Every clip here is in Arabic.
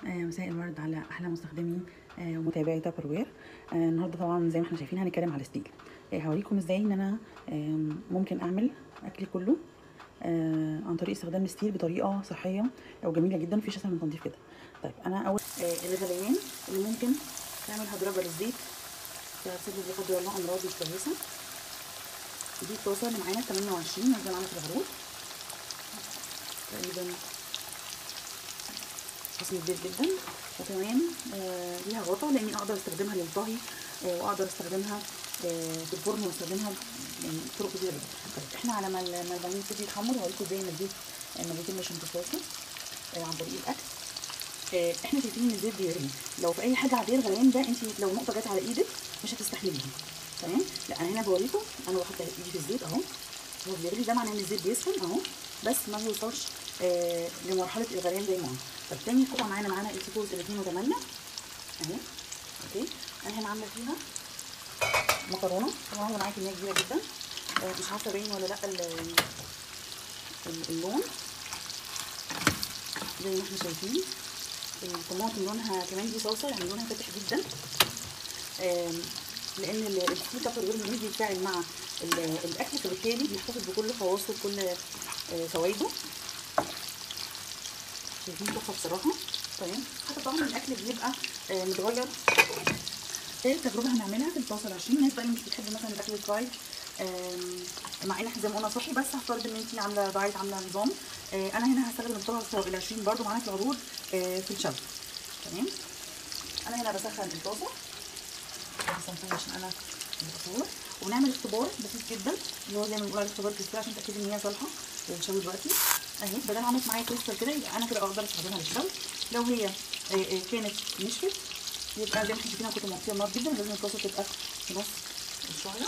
مساء الورد على احلى مستخدمين ومتابعي تابر. النهارده طبعا زي ما احنا شايفين هنتكلم على الستيل. هوريكم ازاي ان انا ممكن اعمل اكلي كله عن طريق استخدام الستيل بطريقه صحيه وجميله جدا، مفيش اسهل من تنظيف كده. طيب انا اول الغليان اللي ممكن تعمل هدرجه للزيت فتسبب لا قدر الله امراض مش كويسه. دي الطاسه اللي معانا 28 نازله معانا في العروض تقريبا حسن كبير جدا، وكمان ليها غطا لاني اقدر استخدمها للطهي واقدر استخدمها في الفرن واستخدمها يعني طرق كتيره جدا. طيب احنا على ما البانيه يبتدي يتحمر هوريكم ازاي ان الزيت ما بيتمش امتصاصه عن طريق الاكل. احنا شايفين ان الزيت بيغلي، لو في اي حاجه عاديه الغليان ده انت لو نقطه جت على ايدك مش هتستحمليها، تمام؟ لا انا هنا بوريكم، انا بحط ايدي في الزيت اهو، هو بيغلي، ده معناه ان الزيت بيسخن اهو، بس ما بيوصلش لمرحله الغليان زي ما هو. طب تاني قطعه معانا التيكوز ال 2 و8 اهي، اوكي. انا هنا عامله فيها مكرونه، طبعا عامله معايا كميه كبيره جدا، مش عارفه باين ولا لا اللون زي ما احنا شايفين. الطماطم لونها كمان دي صلصه يعني لونها فاتح جدا، لان الستيل تاكل غير لما يجي يتفاعل مع الاكل فبالتالي بيحتفظ بكل خواصه وكل فوائده. شايفين تحفه بصراحه. تمام، حتى طعم الاكل بيبقى متغير. التجربه هنعملها في الطاسه ال20. الناس بقى اللي مش بتحب مثلا الاكل الفرايد، مع ان احنا زي ما قلنا صحي، بس هفترض ان انت عامله دايت عامله نظام، انا هنا هستخدم الطاسه ال20 برده معانا في العروض في الشبع. تمام، انا هنا بسخن الطاسه عشان انا بصور، وبنعمل اختبار بسيط جدا اللي هو زي ما بنقول عليه اختبار كريستال عشان اتاكد ان هي صالحه للشوي دلوقتي اهي. بدل عملت معايا كريستال كده يبقى انا كده اقدر استخدمها للشوي. لو هي كانت نشفت يبقى زي ما احنا شايفين انا كنت مغطيه النار جدا، لازم الطاسه تبقى في نص الشعله.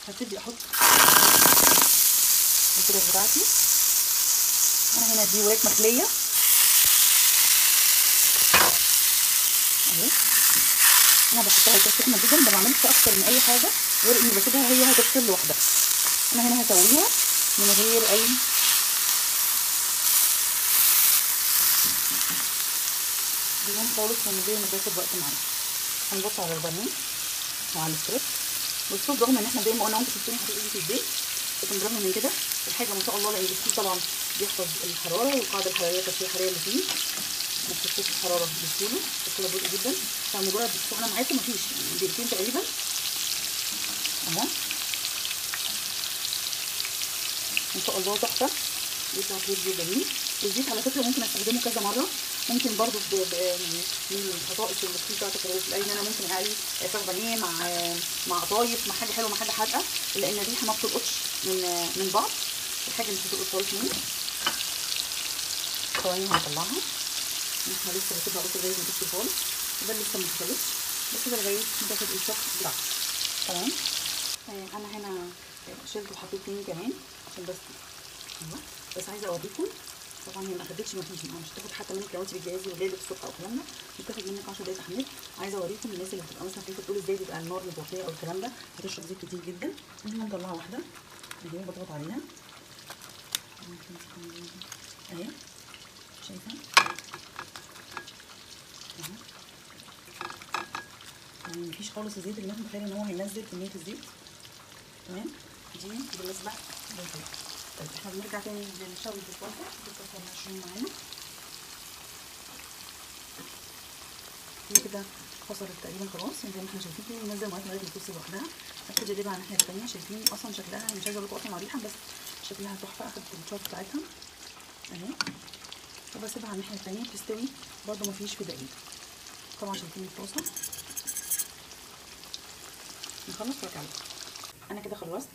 هبتدي احط الفراخ بتاعتي. انا هنا دي وراك مخليه اهي، انا بحطها سخنه جدا، ما بعملش اكتر من اي حاجه غير اني بسيبها هي هتفصل لوحدها. انا هنا هسويها من غير اي دهون خالص ومن غير ما تاخد وقت معايا. هنبص على البانيه وعلى الستريبس والصوص، رغم ان احنا زي ما قلنا وانتوا شفتوني حطيت ايدي في الزيت، لكن برغم من كده الحاجه ما شاء الله، لان الستيل طبعا بيحفظ الحراره والقاعده الحراريه التسويه الحراريه اللي فيه ما بتفقدش الحراره بسهوله، بسهوله بطيء جدا. فمجرد انا معاكم مفيش دقيقتين تقريبا اهو، ان شاء الله تحفه يطلع كريسبي وجميل. الزيت على فكره ممكن استخدمه كذا مره، ممكن برضو من خصائص الستيل بتاعت الرز ان انا ممكن اقلي فراخ بانيه مع قطايف، مع حاجه حلوه مع حاجه حادقه، لان الريحه ما بتلقطش من بعض، الحاجه مش بتلقط خالص مني. ثواني هطلعها، احنا لسه بسيبها قلت لغايه ما تستوي خالص، وده لسه ما اتخلطش، بس ده لغايه ما تاخد الشكل بتاعها. تمام، انا هنا شلت وحطيت تاني كمان عشان بس اهو، بس عايزه اوريكم. طبعا هي ما اخدتش مفيش، مش هتاخد حتى منك لو انت بتجهزي ولادك الصبح او الكلام ده، مش هتاخد منك 10 دقايق تحمير. عايزه اوريكم الناس اللي بتبقى مثلا خايفه تقول ازاي بيبقى النار متوطيه او الكلام ده، هتشرب زيت كتير جدا. انا مطلعه واحده اهي، بضغط عليها اهي، شايفه اهو، يعني مفيش خالص الزيت اللي الناس متخيله ان هو هينزل كميه الزيت. تمام، دي بالنسبه للزيت. طيب احنا بنرجع تاني للشوي في الطاسه. الطاسه ماشيين معانا هي كده فصلت تقريبا خلاص، زي ما احنا شايفين كده بننزل ميه لغايه ما تفصل لوحدها. هبتدي اجيبها على الناحيه التانيه، شايفين اصلا شكلها، مش عايزه اقول لكم اصلا على الريحه، بس شكلها تحفه. اخدت الشوط بتاعتها اهي، وبسيبها على الناحيه التانيه تستوي برده مفيش في دقيق. طبعا شايفين الطاسه، نخلص وارجع لكم. انا كده خلصت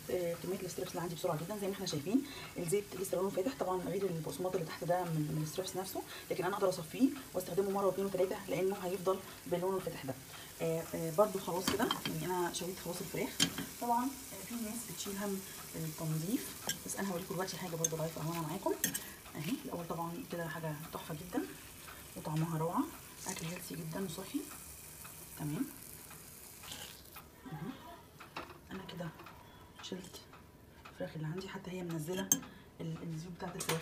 كميه الستريبس اللي عندي بسرعه جدا، زي ما احنا شايفين الزيت لسه لونه فاتح، طبعا غير البقسماط اللي تحت ده من الستريبس نفسه، لكن انا اقدر اصفيه واستخدمه مره واثنين وثلاثه لانه هيفضل بلونه الفاتح ده. برده خلاص كده، يعني انا شويت خلاص الفراخ. طبعا في ناس بتشيل هم التنظيف، بس انا هوريكم دلوقتي حاجه برده لايفه اهو معاكم اهي. الاول طبعا كده حاجه تحفه جدا وطعمها روعه، اكل هيلثي جدا وصحي. تمام، انا كده شلت الفراخ اللي عندي، حتى هي منزله الزيوت بتاعت الفراخ.